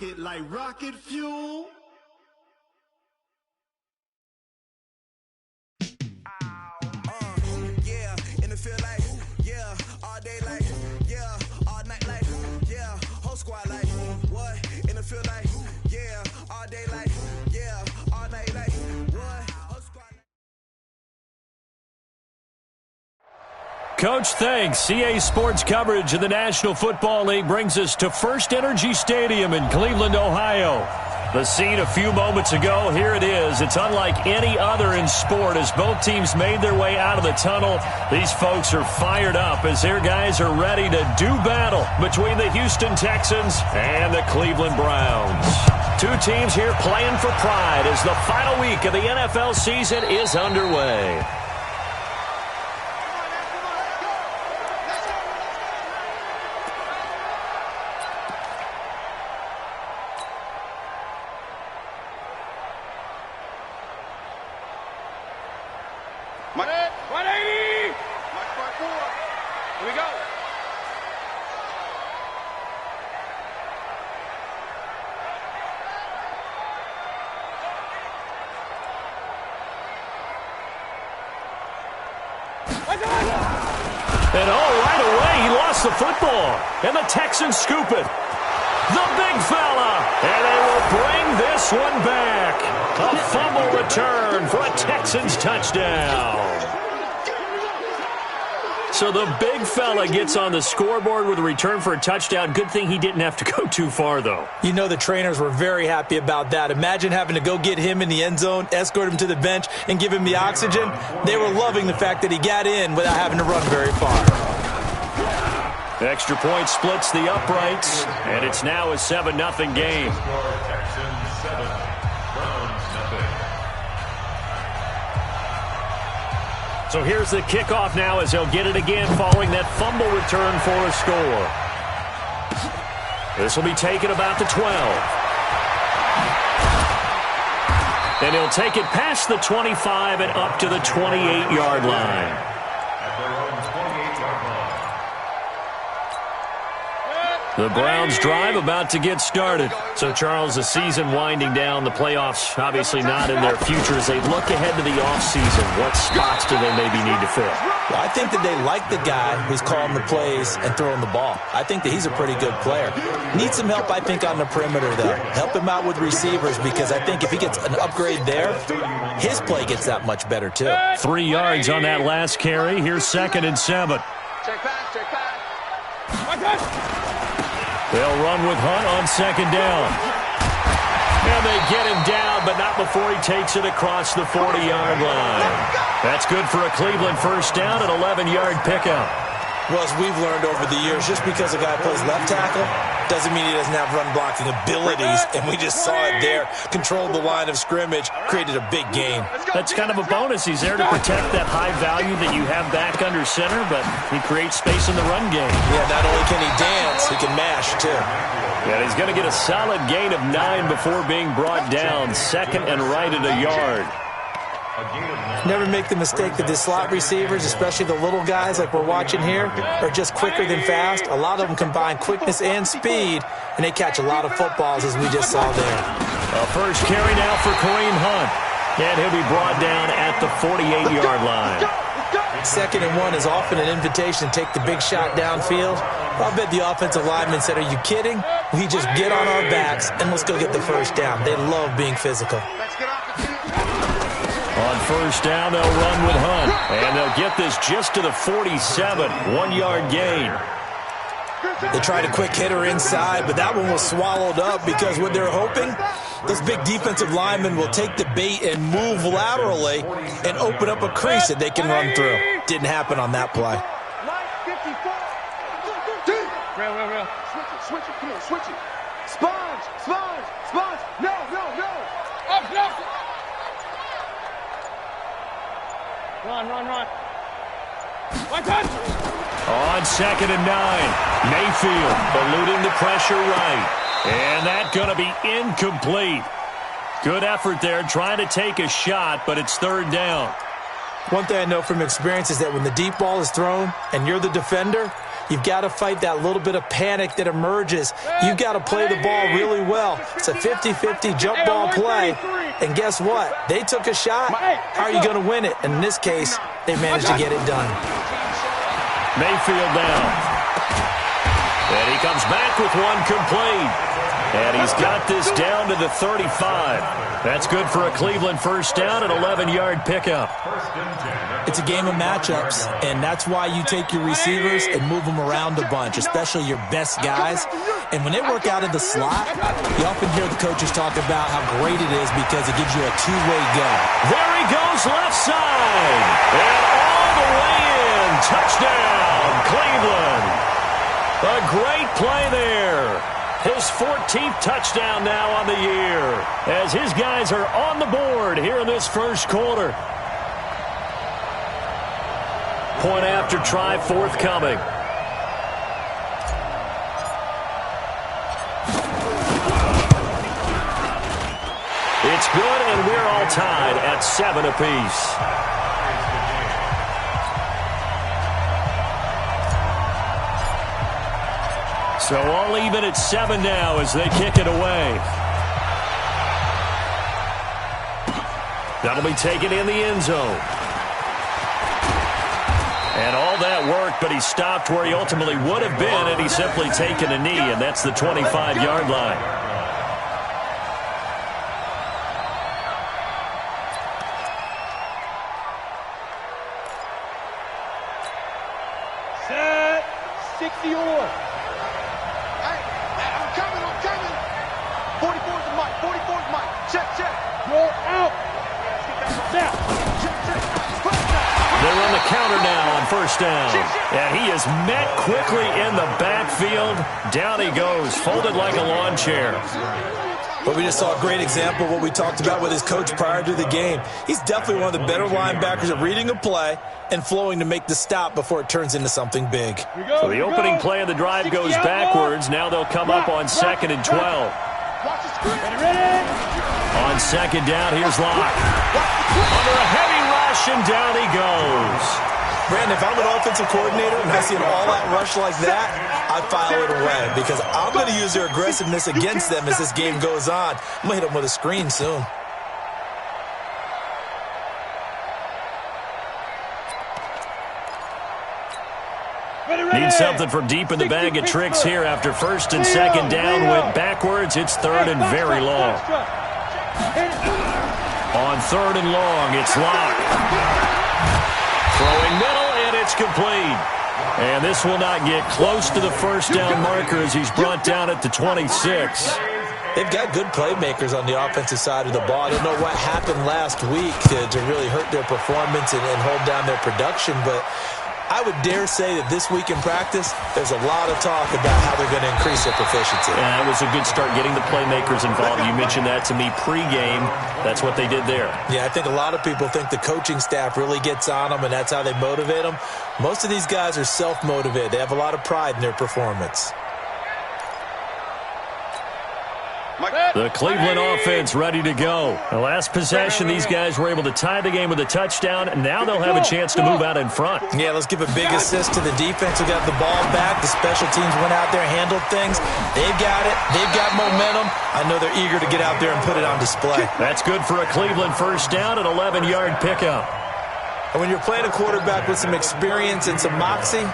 rocket like rocket fuel. Yeah, in the field like, yeah, all day like, yeah, all night like, yeah, whole squad like, what? In the field like, yeah, all day like, yeah, all night like, what? Whole squad like. Coach, thanks. CA Sports coverage of the National Football League brings us to First Energy Stadium in Cleveland, Ohio. The scene a few moments ago, here it is. It's unlike any other in sport as both teams made their way out of the tunnel. These folks are fired up as their guys are ready to do battle between the Houston Texans and the Cleveland Browns. Two teams here playing for pride as the final week of the NFL season is underway. And right away, he lost the football. And the Texans scoop it. The big fella. And they will bring this one back. A fumble return for a Texans touchdown. So the big fella gets on the scoreboard with a return for a touchdown. Good thing he didn't have to go too far, though. You know the trainers were very happy about that. Imagine having to go get him in the end zone, escort him to the bench, and give him the oxygen. They were loving the fact that he got in without having to run very far. Extra point splits the uprights, and it's now a 7-0 game. So here's the kickoff now as he'll get it again following that fumble return for a score. This will be taken about the 12. And he'll take it past the 25 and up to the 28-yard line. The Browns drive about to get started. So, Charles, the season winding down, the playoffs obviously not in their future. As they look ahead to the offseason, what spots do they maybe need to fill? Well, I think that they like the guy who's calling the plays and throwing the ball. I think that he's a pretty good player. Needs some help, I think, on the perimeter, though. Help him out with receivers because I think if he gets an upgrade there, his play gets that much better, too. 3 yards on that last carry. Here's 2nd and 7. Check back. They'll run with Hunt on 2nd down. And they get him down, but not before he takes it across the 40-yard line. That's good for a Cleveland first down, an 11-yard pickup. Well, as we've learned over the years, just because a guy plays left tackle doesn't mean he doesn't have run-blocking abilities, and we just saw it there. Controlled the line of scrimmage, created a big gain. That's kind of a bonus. He's there to protect that high value that you have back under center, but he creates space in the run game. Yeah, not only can he dance, he can mash, too. And he's going to get a solid gain of 9 before being brought down. 2nd and right at a yard. Never make the mistake that the slot receivers, especially the little guys like we're watching here, are just quicker than fast. A lot of them combine quickness and speed, and they catch a lot of footballs, as we just saw there. A first carry now for Kareem Hunt. And he'll be brought down at the 48-yard line. 2nd and 1 is often an invitation to take the big shot downfield. I'll bet the offensive lineman said, "Are you kidding? We just get on our backs and let's go get the first down." They love being physical. On first down, they'll run with Hunt. And they'll get this just to the 47, 1-yard gain. They tried a quick hitter inside, but that one was swallowed up because what they're hoping, those big defensive linemen will take the bait and move laterally and open up a crease that they can run through. Didn't happen on that play. Real. Switch it. Come on, switch it. Sponge. No. Up. Run. On 2nd and 9, Mayfield eluding the pressure right. And that's going to be incomplete. Good effort there, trying to take a shot, but it's 3rd down. One thing I know from experience is that when the deep ball is thrown and you're the defender, You've got to fight that little bit of panic that emerges. You've got to play the ball really well. It's a 50-50 jump ball play. And guess what? They took a shot. How are you going to win it? And in this case, they managed to get it done. Mayfield down. And he comes back with one complete. And he's got this down to the 35. That's good for a Cleveland first down, an 11-yard pickup. It's a game of matchups, and that's why you take your receivers and move them around a bunch, especially your best guys. And when they work out in the slot, you often hear the coaches talk about how great it is because it gives you a two-way go. There he goes, left side. And all the way in. Touchdown, Cleveland. A great play there. His 14th touchdown now on the year as his guys are on the board here in this first quarter. Point after try forthcoming. It's good, and we're all tied at 7 apiece. So all even at 7 now as they kick it away. That'll be taken in the end zone. And all that worked, but he stopped where he ultimately would have been, and he's simply taken a knee, and that's the 25-yard line. Set 60 or. I'm coming. 44's the mic. 44's mic. Check. Roll out. Now. They run the counter now on first down. And he is met quickly in the backfield. Down he goes, folded like a lawn chair. But we just saw a great example of what we talked about with his coach prior to the game. He's definitely one of the better linebackers at reading a play and flowing to make the stop before it turns into something big. So the opening play of the drive goes backwards. Now they'll come up on 2nd and 12. On second down, here's Locke. Under a heavy rush, and down he goes. Brandon, if I'm an offensive coordinator and I see an all-out rush like that, I file it away because I'm going to use their aggressiveness against them as this game goes on. I'm going to hit them with a screen soon. Need something from deep in the bag of tricks here after first and second down went backwards. It's 3rd and very long. On 3rd and long, it's Locke. Throwing middle, and it's complete. And this will not get close to the first down marker as he's brought down at the 26. They've got good playmakers on the offensive side of the ball. I don't know what happened last week to really hurt their performance and hold down their production, but I would dare say that this week in practice, there's a lot of talk about how they're going to increase their proficiency. And it was a good start getting the playmakers involved. You mentioned that to me pregame. That's what they did there. Yeah, I think a lot of people think the coaching staff really gets on them, and that's how they motivate them. Most of these guys are self-motivated. They have a lot of pride in their performance. The Cleveland offense ready to go. The last possession, these guys were able to tie the game with a touchdown, and now they'll have a chance to move out in front. Yeah, let's give a big assist to the defense who got the ball back. The special teams went out there, handled things. They've got it. They've got momentum. I know they're eager to get out there and put it on display. That's good for a Cleveland first down, an 11-yard pickup. And when you're playing a quarterback with some experience and some moxie,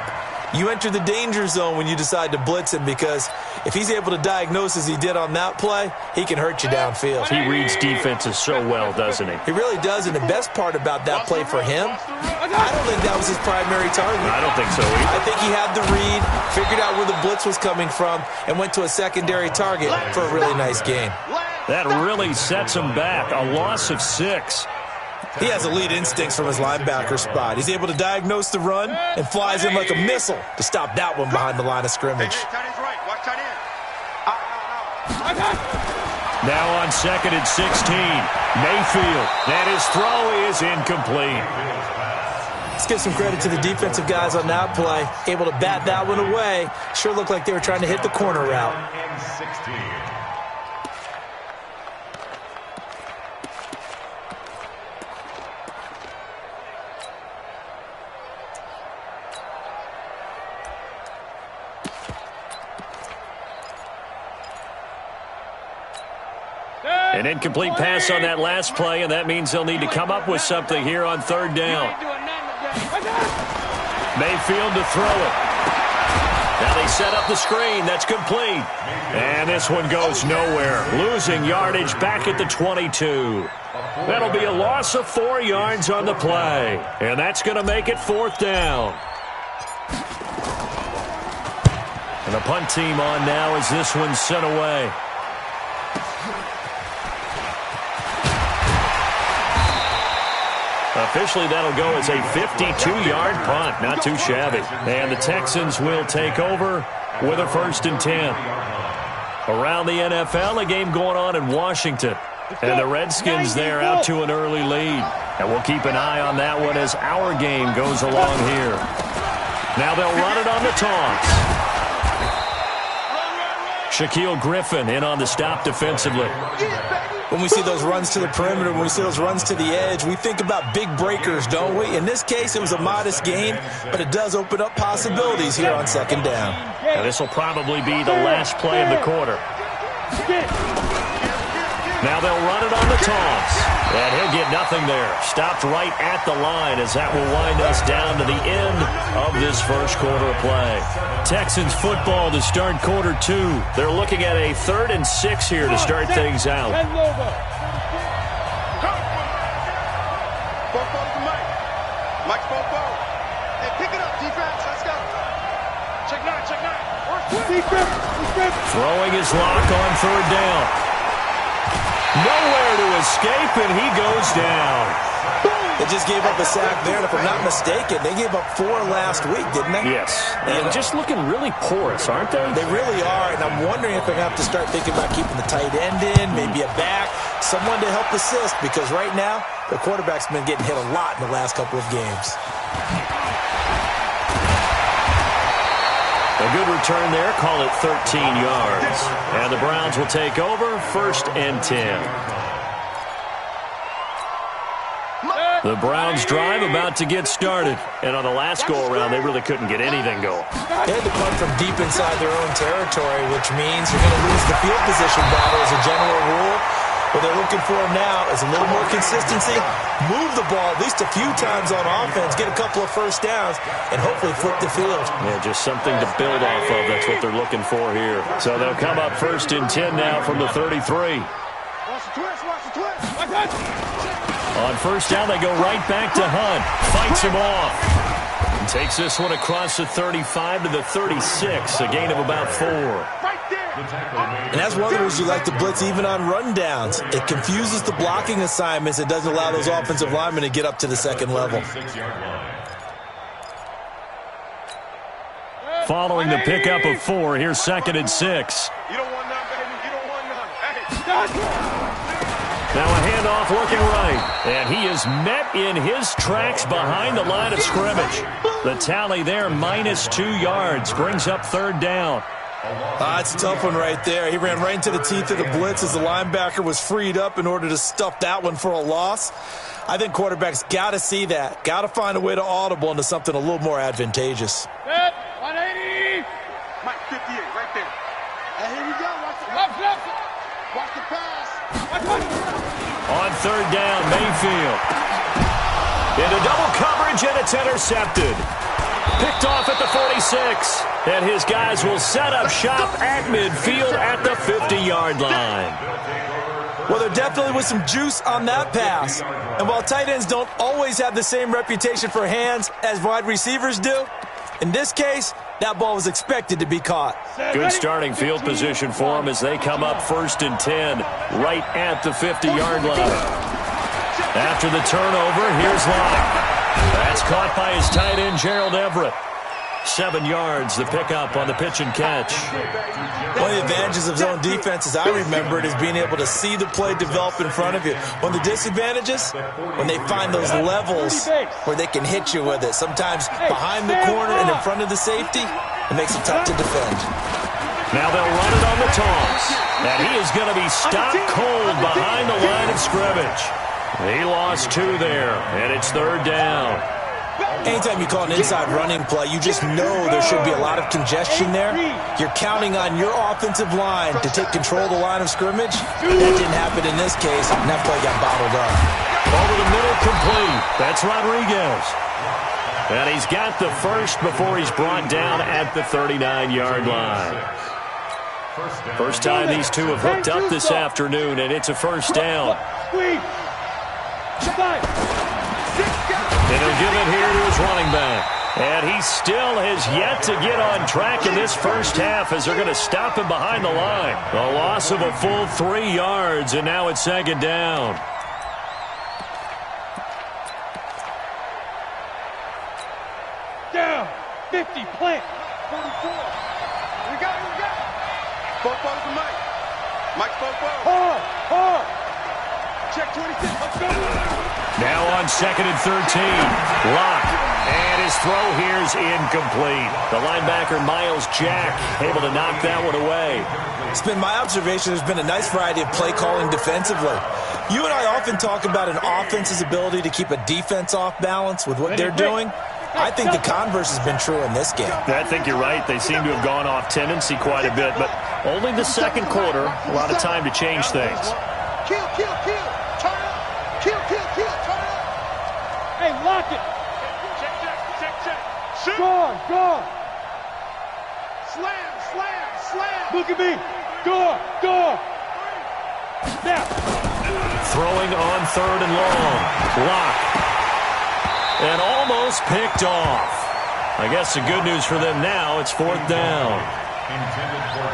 you enter the danger zone when you decide to blitz him because if he's able to diagnose as he did on that play, he can hurt you downfield. He reads defenses so well, doesn't he? He really does, and the best part about that play for him, I don't think that was his primary target. I don't think so either. I think he had the read, figured out where the blitz was coming from, and went to a secondary target for a really nice game. That really sets him back. A loss of 6. He has elite instincts from his linebacker spot. He's able to diagnose the run and flies in like a missile to stop that one behind the line of scrimmage. Now on 2nd and 16, Mayfield, and his throw is incomplete. Let's give some credit to the defensive guys on that play. Able to bat that one away. Sure looked like they were trying to hit the corner route. An incomplete pass on that last play, and that means they'll need to come up with something here on third down. Mayfield to throw it. Now they set up the screen. That's complete. And this one goes nowhere. Losing yardage back at the 22. That'll be a loss of 4 yards on the play. And that's going to make it fourth down. And the punt team on now as this one's sent away. Officially, that'll go as a 52-yard punt. Not too shabby. And the Texans will take over with a 1st and 10. Around the NFL, a game going on in Washington. And the Redskins there out to an early lead. And we'll keep an eye on that one as our game goes along here. Now they'll run it on the taunts. Shaquille Griffin in on the stop defensively. When we see those runs to the perimeter, when we see those runs to the edge, we think about big breakers, don't we? In this case, it was a modest gain, but it does open up possibilities here on 2nd down. Now this will probably be the last play of the quarter. Now they'll run it on the taunts. And he'll get nothing there. Stopped right at the line as that will wind us down to the end of this first quarter of play. Texans football to start quarter 2. They're looking at a 3rd and 6 here to start things out. Mike's Bobo. Hey, pick it up, defense. Let's go. Check 9, check 9. Defense. Throwing his lock on 3rd down. Nowhere to escape, and he goes down. They just gave up a sack there, and if I'm not mistaken, they gave up 4 last week, didn't they? Yes. And just looking really porous, aren't they? They really are, and I'm wondering if they're going to have to start thinking about keeping the tight end in, maybe a back, someone to help assist, because right now, the quarterback's been getting hit a lot in the last couple of games. A good return there, call it 13 yards. And the Browns will take over, 1st and 10. The Browns drive about to get started. And on the last go-around, they really couldn't get anything going. They had to punt from deep inside their own territory, which means you're going to lose the field position battle as a general rule. What they're looking for now is a little more consistency, move the ball at least a few times on offense, get a couple of first downs, and hopefully flip the field. Yeah, just something to build off of. That's what they're looking for here. So they'll come up 1st and 10 now from the 33. On 1st down, they go right back to Hunt. Fights him off. And takes this one across the 35 to the 36, a gain of about 4. And that's one of the reasons you like to blitz even on rundowns. It confuses the blocking assignments. It doesn't allow those offensive linemen to get up to the 2nd level. Following the pickup of 4, here's 2nd and 6. You don't want none, baby. You don't want none. Hey. Now a handoff looking right. And he is met in his tracks behind the line of scrimmage. The tally there, -2 yards, brings up 3rd down. It's a tough one right there. He ran right into the teeth of the blitz as the linebacker was freed up in order to stuff that one for a loss. I think quarterbacks got to see that. Got to find a way to audible into something a little more advantageous. 180. Mike, 58, right there. And here we go. Watch the pass. On 3rd down, Mayfield. Into double coverage, and it's intercepted. Picked off at the 46. And his guys will set up shop at midfield at the 50-yard line. Well, there definitely was some juice on that pass. And while tight ends don't always have the same reputation for hands as wide receivers do, in this case, that ball was expected to be caught. Good starting field position for them as they come up 1st and 10 right at the 50-yard line. After the turnover, here's Locke. That's caught by his tight end, Gerald Everett. 7 yards, the pickup on the pitch and catch. One of the advantages of zone defense, as I remember it, is being able to see the play develop in front of you. One of the disadvantages, when they find those levels where they can hit you with it. Sometimes behind the corner and in front of the safety, it makes it tough to defend. Now they'll run it on the toss. And he is going to be stopped cold behind the line of scrimmage. He lost 2 there, and it's 3rd down. Anytime you call an inside running play, you just know there should be a lot of congestion there. You're counting on your offensive line to take control of the line of scrimmage. That didn't happen in this case, and that play got bottled up. Over the middle, complete. That's Rodriguez. And he's got the first before he's brought down at the 39-yard line. First time these two have hooked up this afternoon, and it's a first down. And he'll give it here to his running back. And he still has yet to get on track in this first half as they're going to stop him behind the line. A loss of a full 3 yards, and now it's second down. Down. 50, plant. 44. We got it. Bobo to Mike. Mike's Bobo. Hard. Check 26. Let's go. Now on 2nd and 13. Lock. And his throw here is incomplete. The linebacker, Miles Jack, able to knock that one away. It's been my observation there's been a nice variety of play calling defensively. You and I often talk about an offense's ability to keep a defense off balance with what they're doing. I think the converse has been true in this game. I think you're right. They seem to have gone off tendency quite a bit, but only the second quarter, a lot of time to change things. Kill. Turn up. Kill. Turn up. Hey, lock it. Check. Shoot. Go. Slam. Look at me. Go. Now. Throwing on 3rd and long. Lock. And almost picked off. I guess the good news for them now, it's 4th down.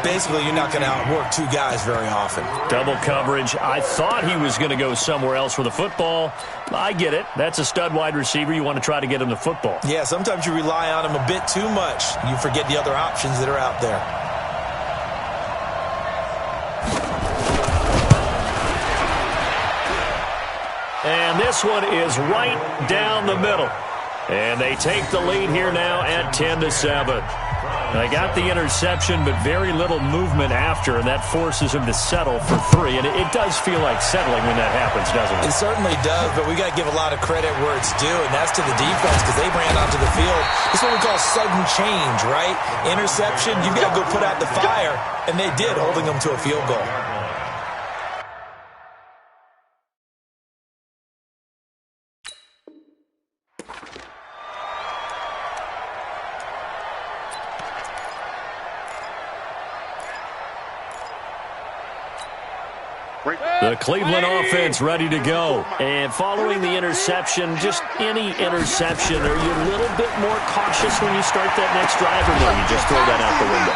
Basically, you're not going to outwork two guys very often. Double coverage. I thought he was going to go somewhere else for the football. I get it. That's a stud wide receiver. You want to try to get him the football. Yeah, sometimes you rely on him a bit too much. You forget the other options that are out there. And this one is right down the middle. And they take the lead here now at 10-7. They got the interception, but very little movement after, and that forces him to settle for 3. And it does feel like settling when that happens, doesn't it? It certainly does, but we got to give a lot of credit where it's due, and that's to the defense because they ran onto the field. This is what we call sudden change, right? Interception, you've got to go put out the fire, and they did, holding them to a field goal. The Cleveland offense ready to go. And following the interception, just any interception, are you a little bit more cautious when you start that next drive, or no, you just throw that out the window?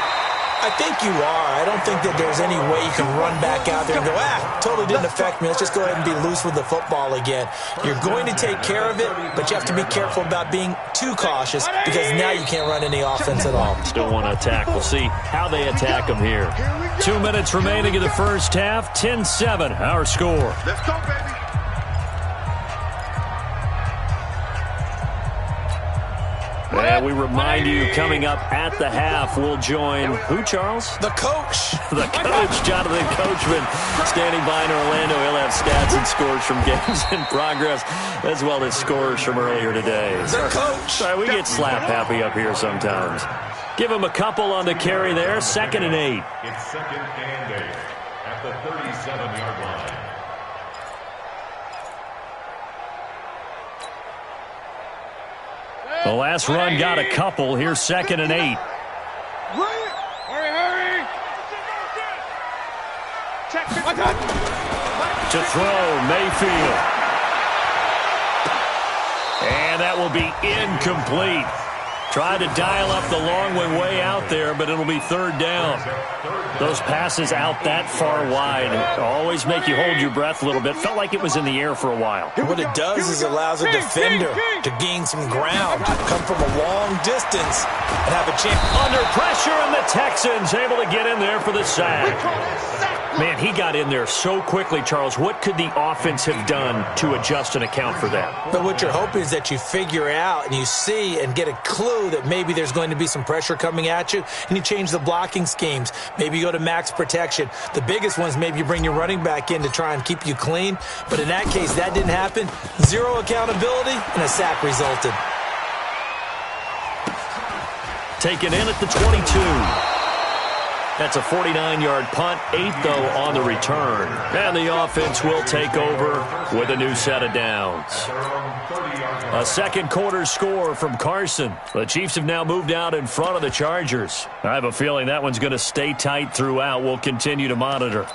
I think you are. I don't think that there's any way you can run back out there and go, totally didn't affect me. Let's just go ahead and be loose with the football again. You're going to take care of it, but you have to be careful about being too cautious because now you can't run any offense at all. Still want to attack. We'll see how they attack them here. 2 minutes remaining in the first half. 10-7, our score. Let's go, baby. And we remind you, coming up at the half, we'll join who, Charles? The coach. The coach, Jonathan Coachman, standing by in Orlando. He'll have stats and scores from games in progress, as well as scores from earlier today. The coach. Sorry, we get slap happy up here sometimes. Give him a couple on the carry there. 2nd and 8. It's 2nd and 8 at the 37-yard line. The last run got a couple. Here's 2nd and 8. Hurry. Check. To throw, Mayfield. And that will be incomplete. Tried to dial up the long one way out there, but it'll be 3rd down. Those passes out that far wide always make you hold your breath a little bit. Felt like it was in the air for a while. What it does is allows a defender to gain some ground, come from a long distance, and have a chance. Under pressure, and the Texans able to get in there for the sack. Man, he got in there so quickly, Charles. What could the offense have done to adjust and account for that? But what you're hoping is that you figure out and you see and get a clue that maybe there's going to be some pressure coming at you, and you change the blocking schemes. Maybe you go to max protection. The biggest ones, maybe you bring your running back in to try and keep you clean. But in that case, that didn't happen. Zero accountability, and a sack resulted. taken in at the 22. That's a 49-yard punt, 8, though, on the return. And the offense will take over with a new set of downs. A second quarter score from Carson. The Chiefs have now moved out in front of the Chargers. I have a feeling that one's going to stay tight throughout. We'll continue to monitor.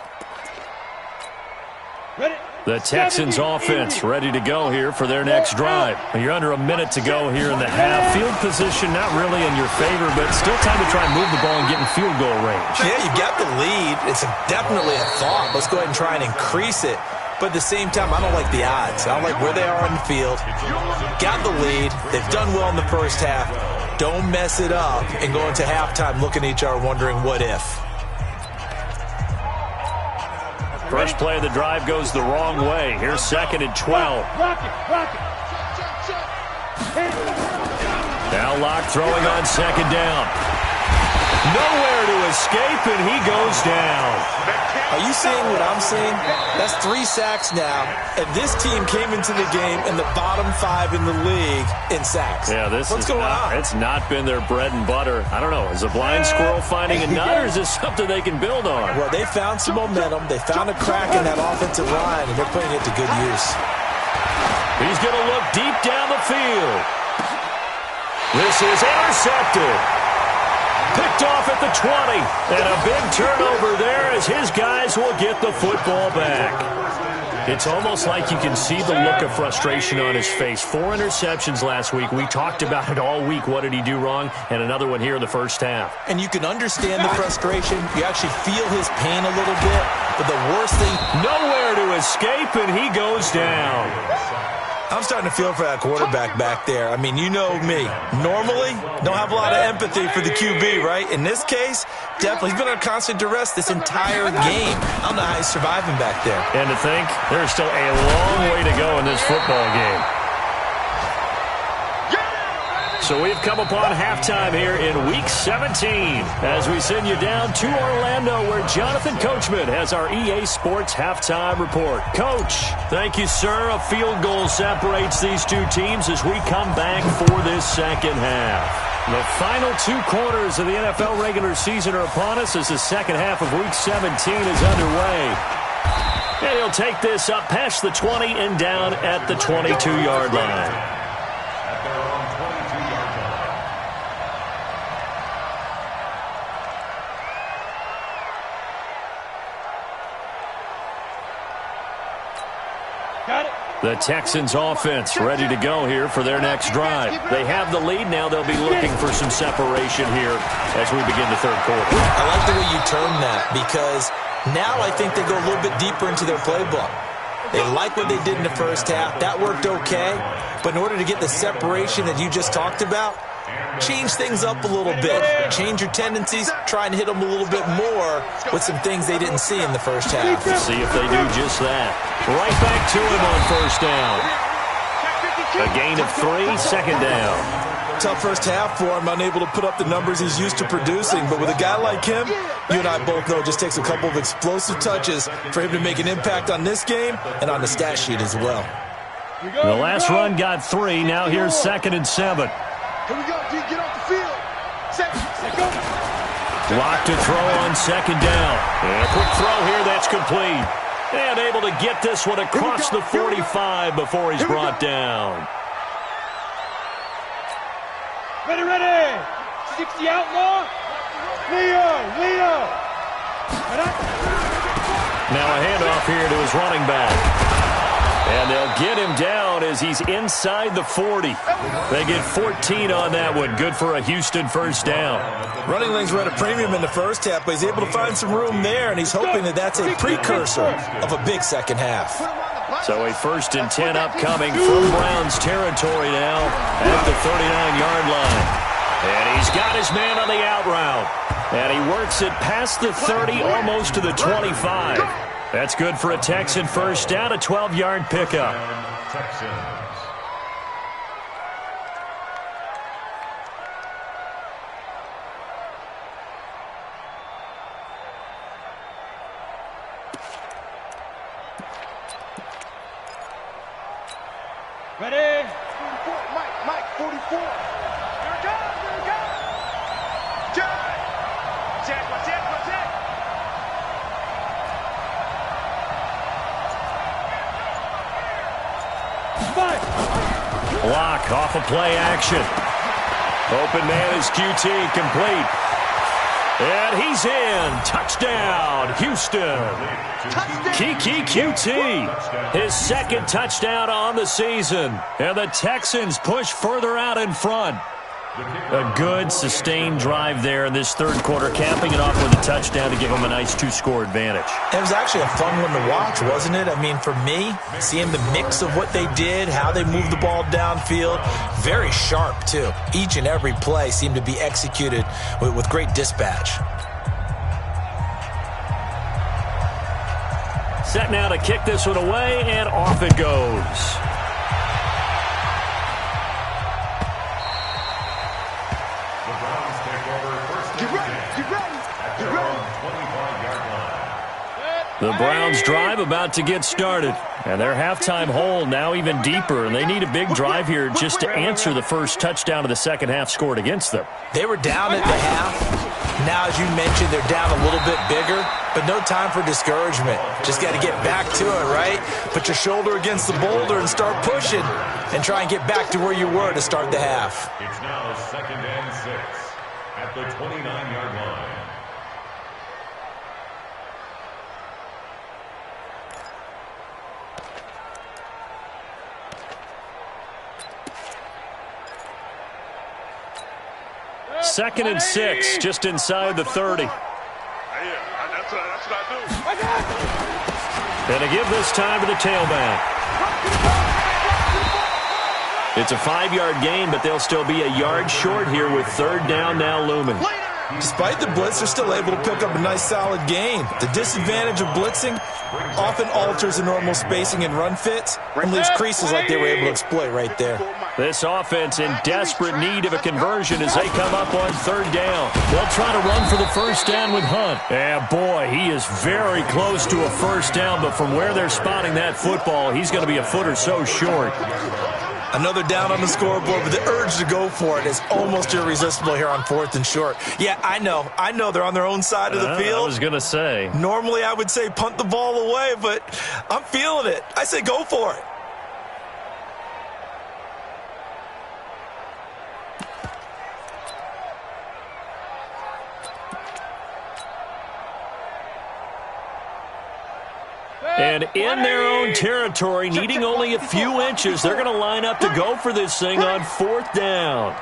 The Texans offense ready to go here for their next drive. You're under a minute to go here in the half. Field position not really in your favor, but still time to try and move the ball and get in field goal range. Yeah, you've got the lead. It's definitely a thought. Let's go ahead and try and increase it. But at the same time, I don't like the odds. I don't like where they are on the field. Got the lead. They've done well in the first half. Don't mess it up and go into halftime looking at each other wondering what if. First play of the drive goes the wrong way. Here's 2nd and 12. Now Locke throwing on 2nd down. Nowhere to escape, and he goes down. Are you seeing what I'm seeing? That's 3 sacks now, and this team came into the game in the bottom 5 in the league in sacks. Yeah, What's going on? It's not been their bread and butter. I don't know. Is a blind squirrel finding a nut, or is this something they can build on? Well, they found some momentum. They found a crack in that offensive line, and they're putting it to good use. He's going to look deep down the field. This is intercepted. Picked off at the 20. And a big turnover there as his guys will get the football back. It's almost like you can see the look of frustration on his face. 4 interceptions last week. We talked about it all week. What did he do wrong? And another one here in the first half. And you can understand the frustration. You actually feel his pain a little bit. But the worst thing... Nowhere to escape, and he goes down. I'm starting to feel for that quarterback back there. I mean, you know me. Normally, don't have a lot of empathy for the QB, right? In this case, definitely. He's been under constant duress this entire game. I don't know how he's surviving back there. And to think, there's still a long way to go in this football game. So we've come upon halftime here in Week 17 as we send you down to Orlando where Jonathan Coachman has our EA Sports Halftime Report. Coach, thank you, sir. A field goal separates these two teams as we come back for this second half. The final 2 quarters of the NFL regular season are upon us as the second half of Week 17 is underway. And he'll take this up past the 20 and down at the 22-yard line. The Texans offense ready to go here for their next drive. They have the lead. Now they'll be looking for some separation here as we begin the third quarter. I like the way you term that because now I think they go a little bit deeper into their playbook. They like what they did in the first half. That worked okay. But in order to get the separation that you just talked about, change things up a little bit. Change your tendencies. Try and hit them a little bit more with some things they didn't see in the first half. See if they do just that. Right back to him on first down. A gain of 3, second down. Tough first half for him, unable to put up the numbers he's used to producing. But with a guy like him, you and I both know it just takes a couple of explosive touches for him to make an impact on this game and on the stat sheet as well. The last run got 3. Now here's 2nd and 7. Here we go, D. Get off the field. Set, go. Lock to throw on 2nd down. And a quick throw here, that's complete. And able to get this one across the 45 before he's brought down. Ready. 60 outlaw. Leo. Now a handoff here to his running back. And they'll get him down as he's inside the 40. They get 14 on that one. Good for a Houston first down. Running lanes were at a premium in the first half, but he's able to find some room there, and he's hoping that that's a precursor of a big second half. So a 1st and 10 upcoming from Browns territory now at the 39-yard line. And he's got his man on the out route. And he works it past the 30, almost to the 25. That's good for a Texan first down, a 12-yard pickup. Texans. Ready. 44, Mike, 44. Here it goes. Off of play action. Open man is QT, complete. And he's in. Touchdown, Houston. Kiki QT, his second touchdown on the season. And the Texans push further out in front. A good, sustained drive there in this third quarter, capping it off with a touchdown to give them a nice two-score advantage. It was actually a fun one to watch, wasn't it? I mean, for me, seeing the mix of what they did, how they moved the ball downfield, very sharp, too. Each and every play seemed to be executed with great dispatch. Set now to kick this one away, and off it goes. The Browns drive about to get started. And their halftime hole now even deeper. And they need a big drive here just to answer the first touchdown of the second half scored against them. They were down at the half. Now, as you mentioned, they're down a little bit bigger. But no time for discouragement. Just got to get back to it, right? Put your shoulder against the boulder and start pushing. And try and get back to where you were to start the half. It's now 2nd and 6 at the 29-yard line. Second and 6, just inside the 30. That's what I do. And to give this time to the tailback. It's a 5-yard gain, but they'll still be a yard short here with third down now looming. Despite the blitz, they're still able to pick up a nice solid gain. The disadvantage of blitzing often alters the normal spacing and run fits and leaves creases like they were able to exploit right there. This offense in desperate need of a conversion as they come up on third down. They'll try to run for the first down with Hunt. And boy, he is very close to a first down, but from where they're spotting that football, he's going to be a foot or so short. Another down on the scoreboard, but the urge to go for it is almost irresistible here on 4th and short. Yeah, I know they're on their own side of the field. I was going to say. Normally I would say punt the ball away, but I'm feeling it. I say go for it. And in their own territory, needing only a few inches, they're going to line up to go for this thing on 4th down.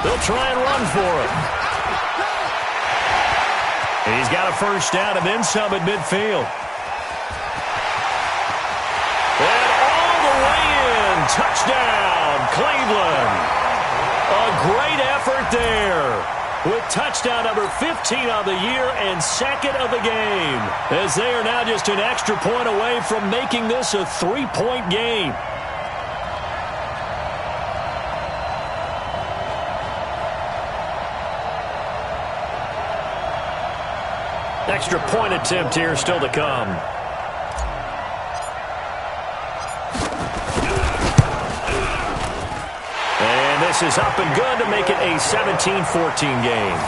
They'll try and run for it. And he's got a first down and then some at midfield. And all the way in. Touchdown, Cleveland. A great effort there, with touchdown number 15 on the year and second of the game, as they are now just an extra point away from making this a 3-point game. Extra point attempt here still to come. And this is up and good to make it a 17-14 game.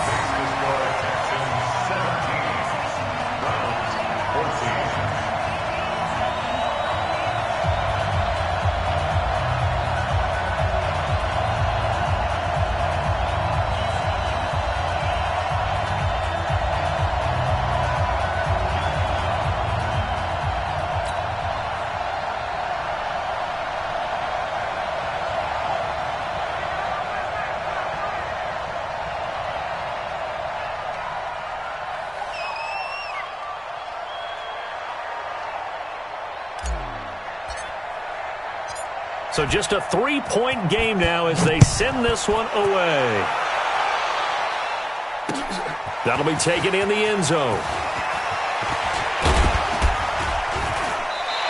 So just a 3-point game now as they send this one away. That'll be taken in the end zone.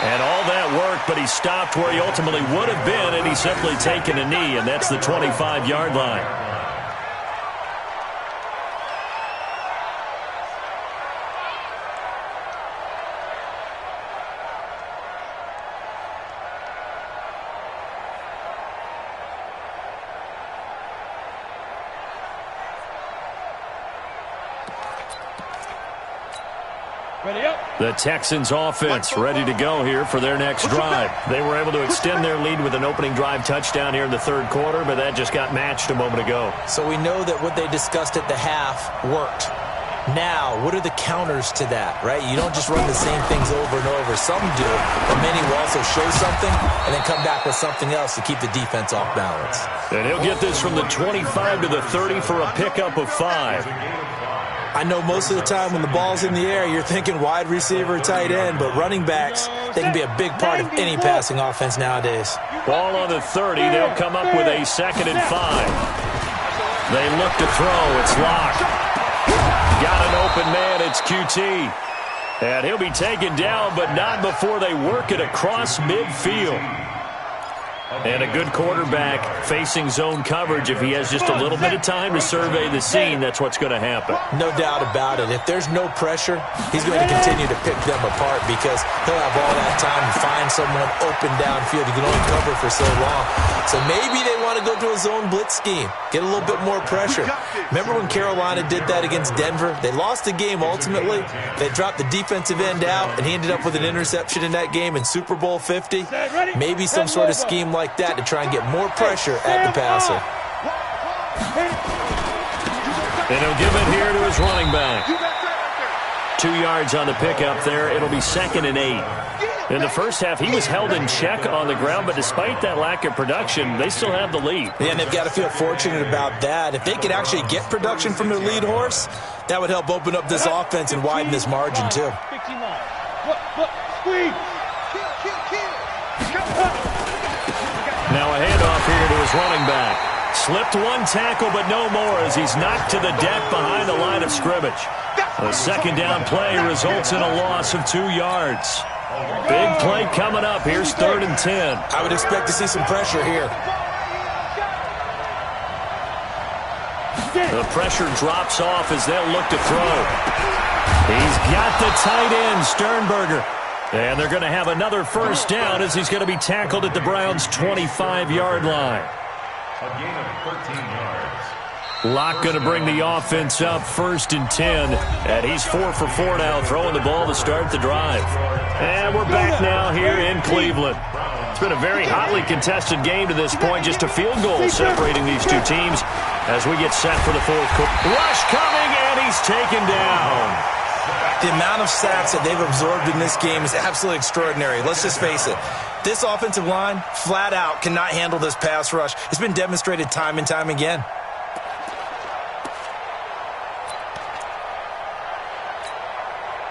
And all that work, but he stopped where he ultimately would have been, and he's simply taken a knee, and that's the 25-yard line. The Texans offense ready to go here for their next drive. They were able to extend their lead with an opening drive touchdown here in the third quarter, but that just got matched a moment ago. So we know that what they discussed at the half worked. Now, what are the counters to that, right? You don't just run the same things over and over. Some do, but many will also show something and then come back with something else to keep the defense off balance. And he'll get this from the 25 to the 30 for a pickup of 5. I know most of the time when the ball's in the air, you're thinking wide receiver, tight end, but running backs, they can be a big part of any passing offense nowadays. Ball on the 30. They'll come up with a 2nd and 5. They look to throw. It's locked. Got an open man. It's QT. And he'll be taken down, but not before they work it across midfield. And a good quarterback facing zone coverage. If he has just a little bit of time to survey the scene, that's what's going to happen. No doubt about it. If there's no pressure, he's going to continue to pick them apart because he'll have all that time to find someone open downfield. He can only cover for so long. So maybe they want to go to a zone blitz scheme, get a little bit more pressure. Remember when Carolina did that against Denver? They lost the game ultimately. They dropped the defensive end out, and he ended up with an interception in that game in Super Bowl 50. Maybe some sort of scheme like that to try and get more pressure at the passer. And he'll give it here to his running back. 2 yards on the pickup there. It'll be 2nd and 8. In the first half, he was held in check on the ground, but despite that lack of production, they still have the lead. Yeah, and they've got to feel fortunate about that. If they could actually get production from their lead horse, that would help open up this offense and widen this margin too. Now a handoff here to his running back. Slipped one tackle, but no more as he's knocked to the deck behind the line of scrimmage. A 2nd down play results in a loss of 2 yards. Big play coming up. Here's 3rd and 10. I would expect to see some pressure here. The pressure drops off as they'll look to throw. He's got the tight end, Sternberger. And they're going to have another 1st down as he's going to be tackled at the Browns' 25-yard line. A gain of 13 yards. Locke going to bring the offense up 1st and 10. And he's 4 for 4 now, throwing the ball to start the drive. And we're back now here in Cleveland. It's been a very hotly contested game to this point. Just a field goal separating these two teams as we get set for the 4th quarter. Rush coming, and he's taken down. The amount of sacks that they've absorbed in this game is absolutely extraordinary. Let's just face it. This offensive line, flat out, cannot handle this pass rush. It's been demonstrated time and time again.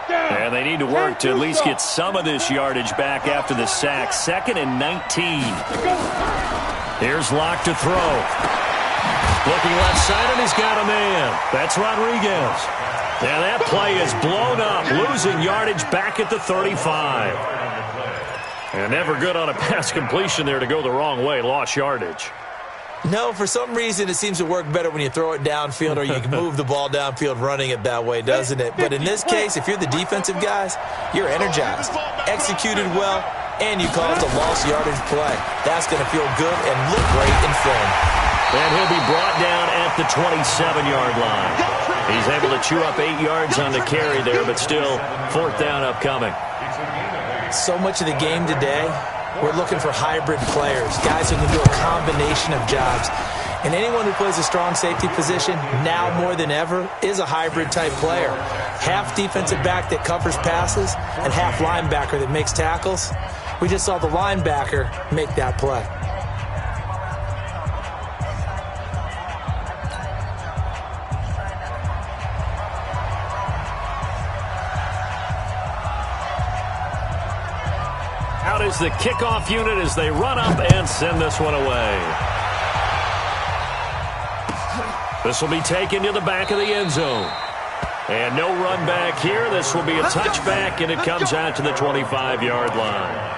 And they need to work to at least get some of this yardage back after the sack. 2nd and 19. Here's Locke to throw. Looking left side, and he's got a man. That's Rodriguez. And that play is blown up, losing yardage back at the 35. And never good on a pass completion there to go the wrong way. Lost yardage. No, for some reason it seems to work better when you throw it downfield or you can move the ball downfield running it that way, doesn't it? But in this case, if you're the defensive guys, you're energized, executed well, and you caused a lost yardage play. That's going to feel good and look great in film. And he'll be brought down at the 27-yard line. He's able to chew up 8 yards on the carry there, but still 4th down upcoming. So much of the game today, we're looking for hybrid players, guys who can do a combination of jobs. And anyone who plays a strong safety position, now more than ever, is a hybrid-type player. Half defensive back that covers passes and half linebacker that makes tackles. We just saw the linebacker make that play. Out is the kickoff unit as they run up and send this one away. This will be taken to the back of the end zone. And no run back here. This will be a touchback, and it comes out to the 25-yard line.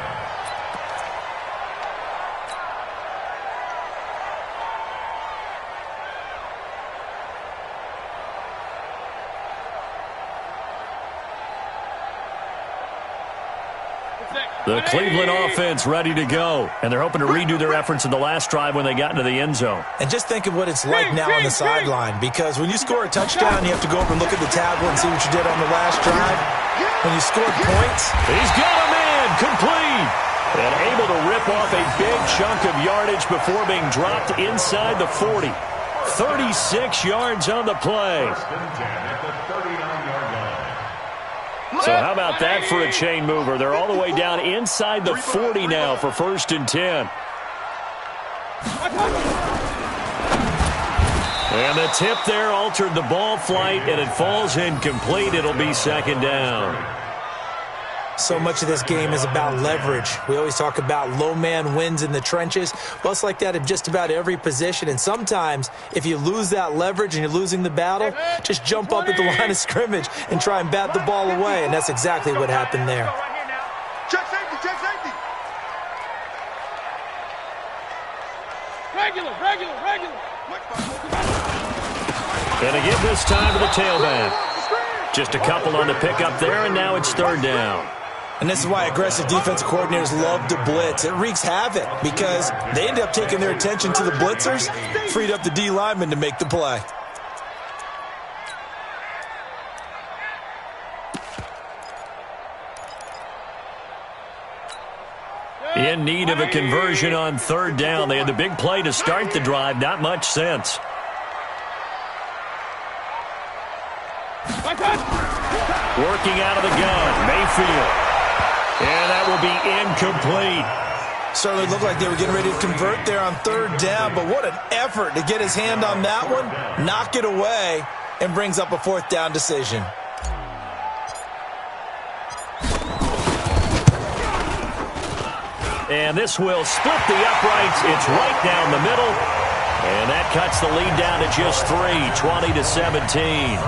The Cleveland offense ready to go, and they're hoping to redo their efforts in the last drive when they got into the end zone. And just think of what it's like now on the sideline, because when you score a touchdown, you have to go over and look at the tablet and see what you did on the last drive. When you score points. He's got a man complete. And able to rip off a big chunk of yardage before being dropped inside the 40. 36 yards on the play. So how about that for a chain mover? They're all the way down inside the 40 now for 1st and 10. And the tip there altered the ball flight, and it falls incomplete. It'll be 2nd down. So much of this game is about leverage. We always talk about low man wins in the trenches. Well, it's like that in just about every position. And sometimes, if you lose that leverage and you're losing the battle, just jump up at the line of scrimmage and try and bat the ball away. And that's exactly what happened there. Check safety, check safety. Regular. And again this time to the tailback. Just a couple on the pickup there, and now it's 3rd down. And this is why aggressive defensive coordinators love to blitz. It wreaks havoc because they end up taking their attention to the blitzers, freed up the D lineman to make the play. In need of a conversion on 3rd down. They had the big play to start the drive. Not much sense. Working out of the gun, Mayfield. And that will be incomplete. Certainly looked like they were getting ready to convert there on 3rd down, but what an effort to get his hand on that one, knock it away, and brings up a 4th down decision. And this will split the uprights. It's right down the middle. And that cuts the lead down to just 3, 20-17.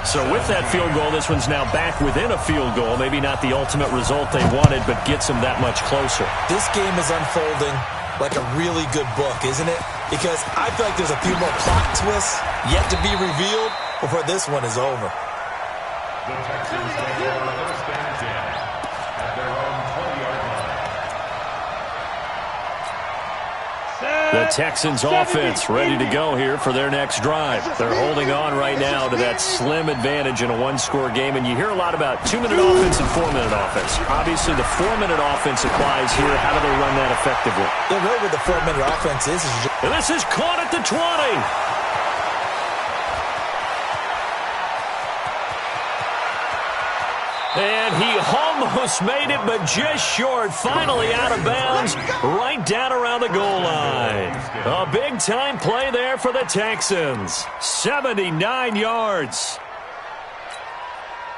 So with that field goal, this one's now back within a field goal. Maybe not the ultimate result they wanted, but gets them that much closer. This game is unfolding like a really good book, isn't it? Because I feel like there's a few more plot twists yet to be revealed before this one is over. The Texans take over 1st and 10 at their own 20-yard line. The Texans offense ready to go here for their next drive. They're holding on right now to that slim advantage in a one-score game, and you hear a lot about 2-minute offense and 4-minute offense. Obviously, the 4-minute offense applies here. How do they run that effectively? The way with the 4-minute offense is and this is caught at the 20. And he almost made it, but just short. Finally out of bounds, right down around the goal line. A big-time play there for the Texans. 79 yards.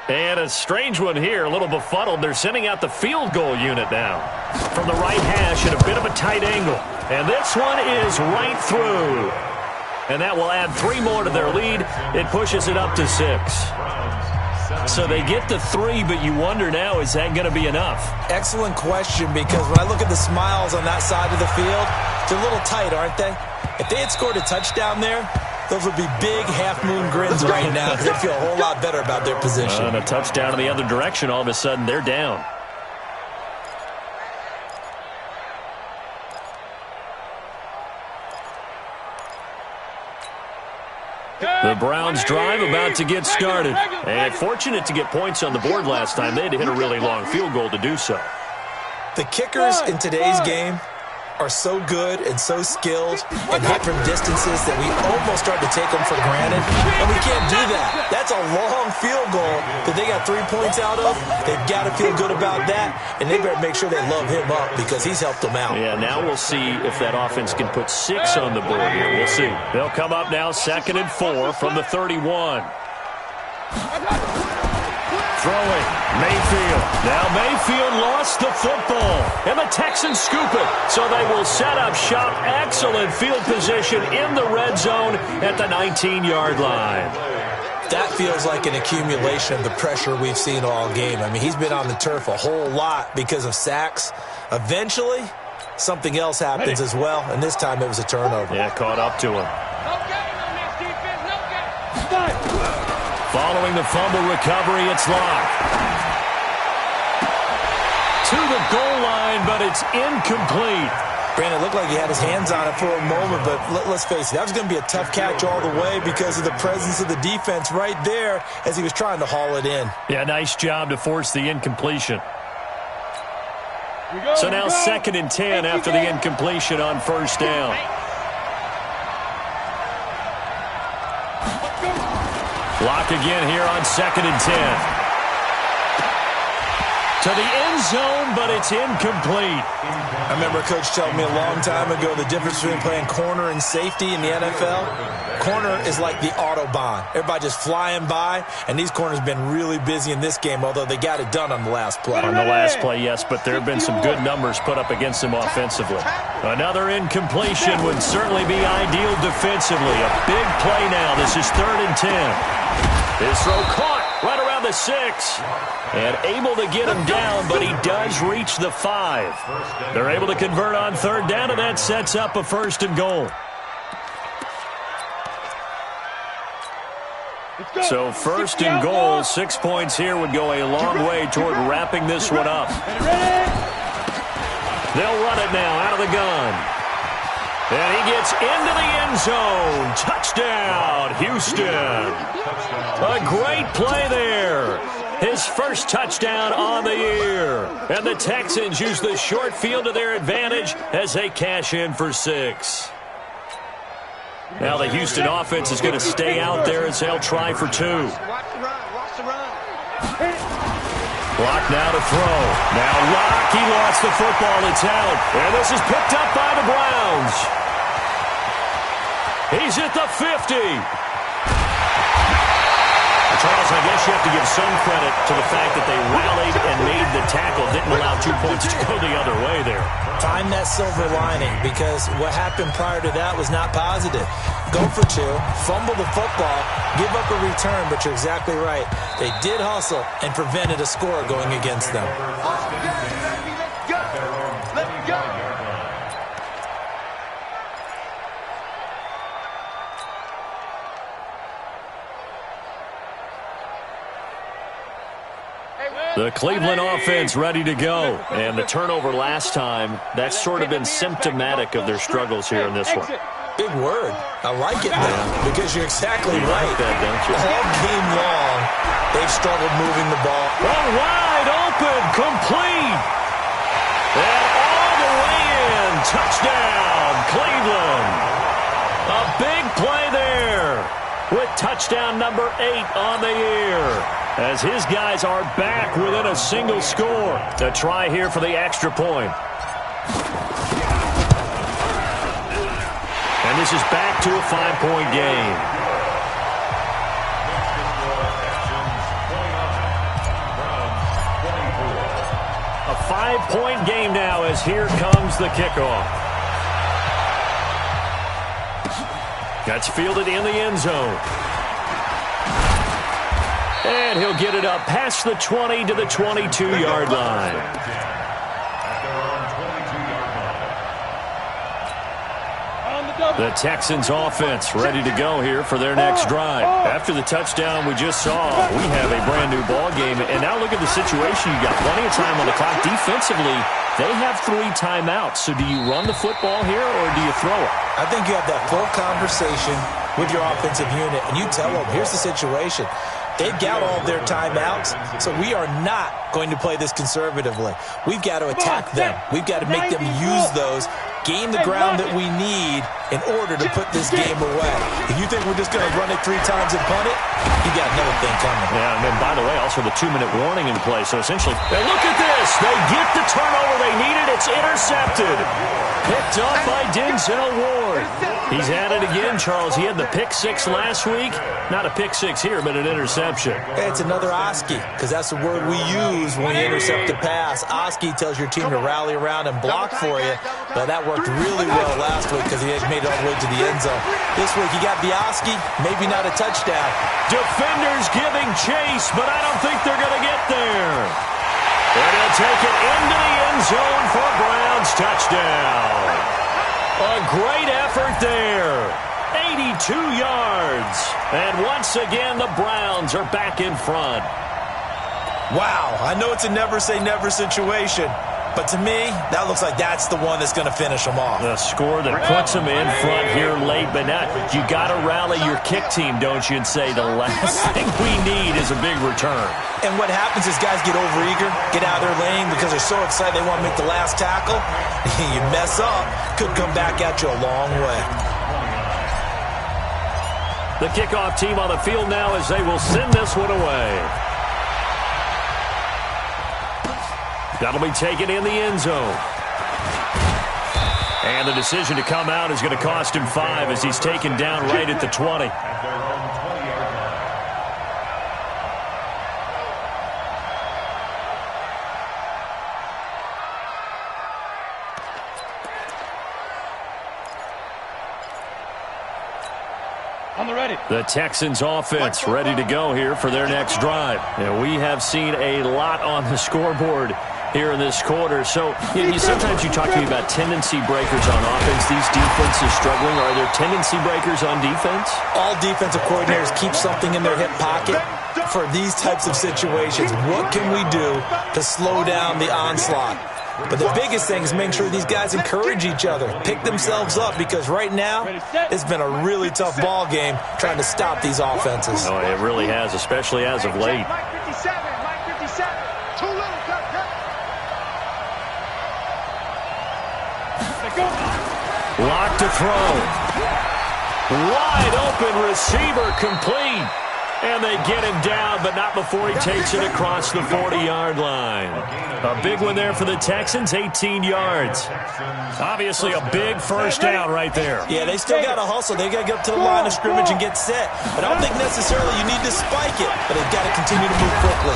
And a strange one here, a little befuddled. They're sending out the field goal unit now. From the right hash at a bit of a tight angle. And this one is right through. And that will add 3 more to their lead. It pushes it up to 6. So they get the 3, but you wonder now, is that going to be enough? Excellent question, because when I look at the smiles on that side of the field, they're a little tight, aren't they? If they had scored a touchdown there, those would be big half-moon grins right now because they feel a whole lot better about their position. And a touchdown in the other direction, all of a sudden they're down. The Browns drive about to get started. And fortunate to get points on the board last time. They had to hit a really long field goal to do so. The kickers in today's game are so good and so skilled and hit from distances that we almost start to take them for granted. And we can't do that. That's a long field goal that they got 3 points out of. They've got to feel good about that. And they better make sure they love him up because he's helped them out. Yeah, now we'll see if that offense can put 6 on the board here. We'll see. They'll come up now 2nd and 4 from the 31. Throwing, Mayfield. Now Mayfield lost the football. And the Texans scoop it. So they will set up shop. Excellent field position in the red zone at the 19-yard line. That feels like an accumulation of the pressure we've seen all game. I mean, he's been on the turf a whole lot because of sacks. Eventually, something else happens as well, and this time it was a turnover. Yeah, caught up to him. Following the fumble recovery, it's locked. To the goal line, but it's incomplete. Brandon, it looked like he had his hands on it for a moment, but let's face it, that was going to be a tough catch all the way because of the presence of the defense right there as he was trying to haul it in. Yeah, nice job to force the incompletion. So now 2nd and 10 after the incompletion on first down. Block again here on 2nd and 10. To the end zone, but it's incomplete. I remember Coach telling me a long time ago the difference between playing corner and safety in the NFL. Corner is like the Autobahn. Everybody just flying by, and these corners have been really busy in this game, although they got it done on the last play. On the last play, yes, but there have been some good numbers put up against them offensively. Another incompletion would certainly be ideal defensively. A big play now. This is 3rd and 10. His throw caught right around the 6. And able to get him down, but he does reach the 5. They're able to convert on 3rd down, and that sets up a 1st and goal. So 1st and goal, 6 points here would go a long way toward wrapping this one up. They'll run it now out of the gun. And he gets into the end zone. Touchdown, Houston. A great play there. His first touchdown on the year. And the Texans use the short field to their advantage as they cash in for 6. Now the Houston offense is going to stay out there as they'll try for 2. Block now to throw. Now Locke, he lost the football. It's out. And this is picked up by the Browns. He's at the 50. Charles, I guess you have to give some credit to the fact that they rallied and made the tackle. Didn't allow 2 points to go the other way there. Find that silver lining, because what happened prior to that was not positive. Go for 2, fumble the football, give up a return, but you're exactly right. They did hustle and prevented a score going against them. Let's go! Let's go! The Cleveland offense ready to go. And the turnover last time, that's sort of been symptomatic of their struggles here in this one. Big word. I like it now, because you're exactly right. Like that, don't you? All game long, they've struggled moving the ball. Oh, wide open, complete. And all the way in. Touchdown, Cleveland. A big play there with touchdown number 8 on the year, as his guys are back within a single score. To try here for the extra point. And this is back to a 5-point game. A 5-point game now, as here comes the kickoff. That's fielded in the end zone. And he'll get it up past the 20 to the 22-yard line. The Texans offense ready to go here for their next drive. After the touchdown we just saw, we have a brand new ball game. And now look at the situation. You got plenty of time on the clock. Defensively, they have 3 timeouts. So do you run the football here or do you throw it? I think you have that full conversation with your offensive unit, and you tell them, here's the situation. They've got all their timeouts, so we are not going to play this conservatively. We've got to attack them. We've got to make them use those, gain the ground that we need in order to put this game away. If you think we're just going to run it 3 times and punt it, you got another thing coming. Yeah, and then, by the way, also the 2-minute warning in play. So essentially, hey, look at this. They get the turnover they needed. It's intercepted. Picked up by Denzel Ward. He's at it again, Charles. He had the pick 6 last week. Not a pick 6 here, but an interception. It's another Oski, because that's the word we use when we intercept a pass. Oski tells your team to rally around and block for you. But that worked really well last week because he had made it all the way to the end zone. This week he got the Oski, maybe not a touchdown. Defenders giving chase, but I don't think they're going to get there. And he'll take it into the end zone for a Browns touchdown. A great effort there. 82 yards. And once again, the Browns are back in front. Wow, I know it's a never say never situation, But to me, that looks like that's the one that's going to finish them off. The score that puts them in front here late, but now you got to rally your kick team, don't you, and say the last thing we need is a big return. And what happens is guys get overeager, get out of their lane because they're so excited they want to make the last tackle. You mess up, could come back at you a long way. The kickoff team on the field now as they will send this one away. That'll be taken in the end zone. And the decision to come out is going to cost him 5 as he's taken down right at the 20. The Texans offense ready to go here for their next drive. And we have seen a lot on the scoreboard here in this quarter. So sometimes you talk to me about tendency breakers on offense. These defenses struggling. Are there tendency breakers on defense? All defensive coordinators keep something in their hip pocket for these types of situations. What can we do to slow down the onslaught? But the biggest thing is making sure these guys encourage each other, pick themselves up, because right now it's been a really tough ball game trying to stop these offenses. Oh, it really has, especially as of late. Mike 57, Mike 57. Too little, Lock to throw. Wide open receiver complete. And they get him down, but not before he takes it across the 40-yard line. A big one there for the Texans, 18 yards. Obviously a big first down right there. Yeah, they still got to hustle. They got to get up to the line of scrimmage and get set. But I don't think necessarily you need to spike it, but they've got to continue to move quickly.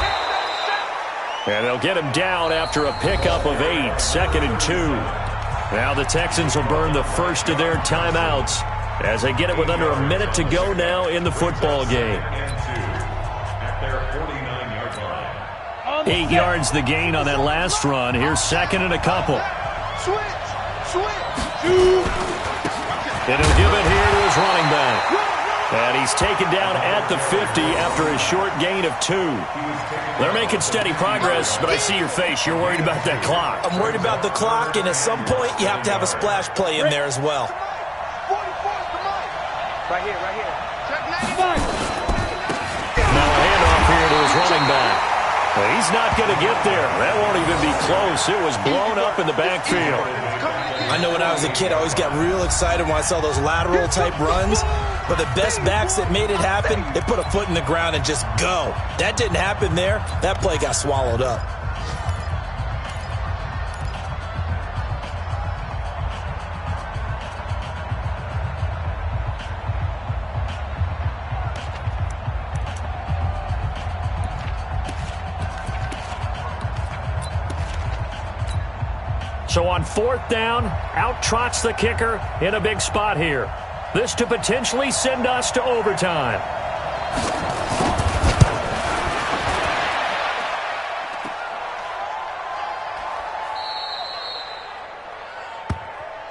And they'll get him down after a pickup of 8, 2nd and 2. Now the Texans will burn the first of their timeouts as they get it with under a minute to go now in the football game. 8 yards the gain on that last run. Here's 2nd and a couple. And he'll give it here to his running back. And he's taken down at the 50 after a short gain of 2. They're making steady progress, but I see your face. You're worried about that clock. I'm worried about the clock, and at some point you have to have a splash play in there as well. Right here, right here. Now a handoff here to his running back. Well, he's not going to get there. That won't even be close. It was blown up in the backfield. I know when I was a kid, I always got real excited when I saw those lateral-type runs. But the best backs that made it happen, they put a foot in the ground and just go. That didn't happen there. That play got swallowed up. So on 4th down, out trots the kicker in a big spot here. This to potentially send us to overtime.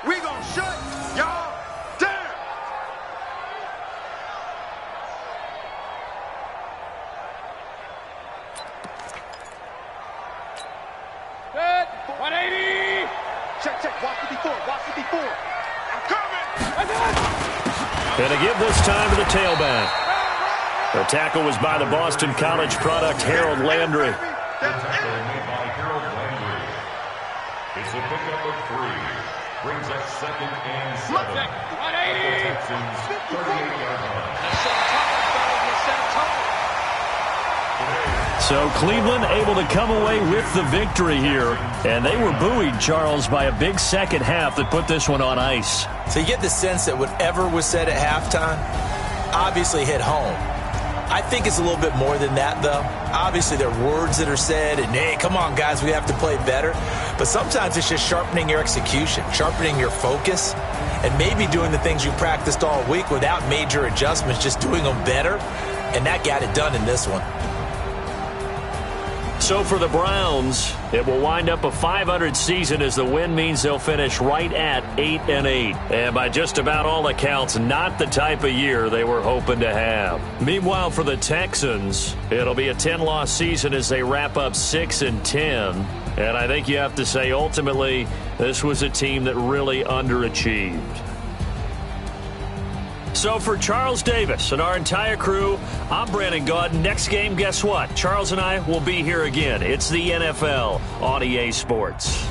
We gonna shut y'all down. Good. 180. Check. Watch 54. Watch 54. I'm coming. And to give this time to the tailback. The tackle was by the Boston College product, Harold Landry. The tackle made by Harold Landry. It's a pickup of 3. Brings up 2nd and 7. The Texans 38-yard line. So Cleveland able to come away with the victory here. And they were buoyed, Charles, by a big second half that put this one on ice. So you get the sense that whatever was said at halftime obviously hit home. I think it's a little bit more than that, though. Obviously, there are words that are said, and, hey, come on, guys, we have to play better. But sometimes it's just sharpening your execution, sharpening your focus, and maybe doing the things you practiced all week without major adjustments, just doing them better. And that got it done in this one. So for the Browns, it will wind up a .500 season as the win means they'll finish right at 8-8. And by just about all accounts, not the type of year they were hoping to have. Meanwhile, for the Texans, it'll be a 10-loss season as they wrap up 6-10. And I think you have to say, ultimately, this was a team that really underachieved. So for Charles Davis and our entire crew, I'm Brandon Gaudin. Next game, guess what? Charles and I will be here again. It's the NFL on EA Sports.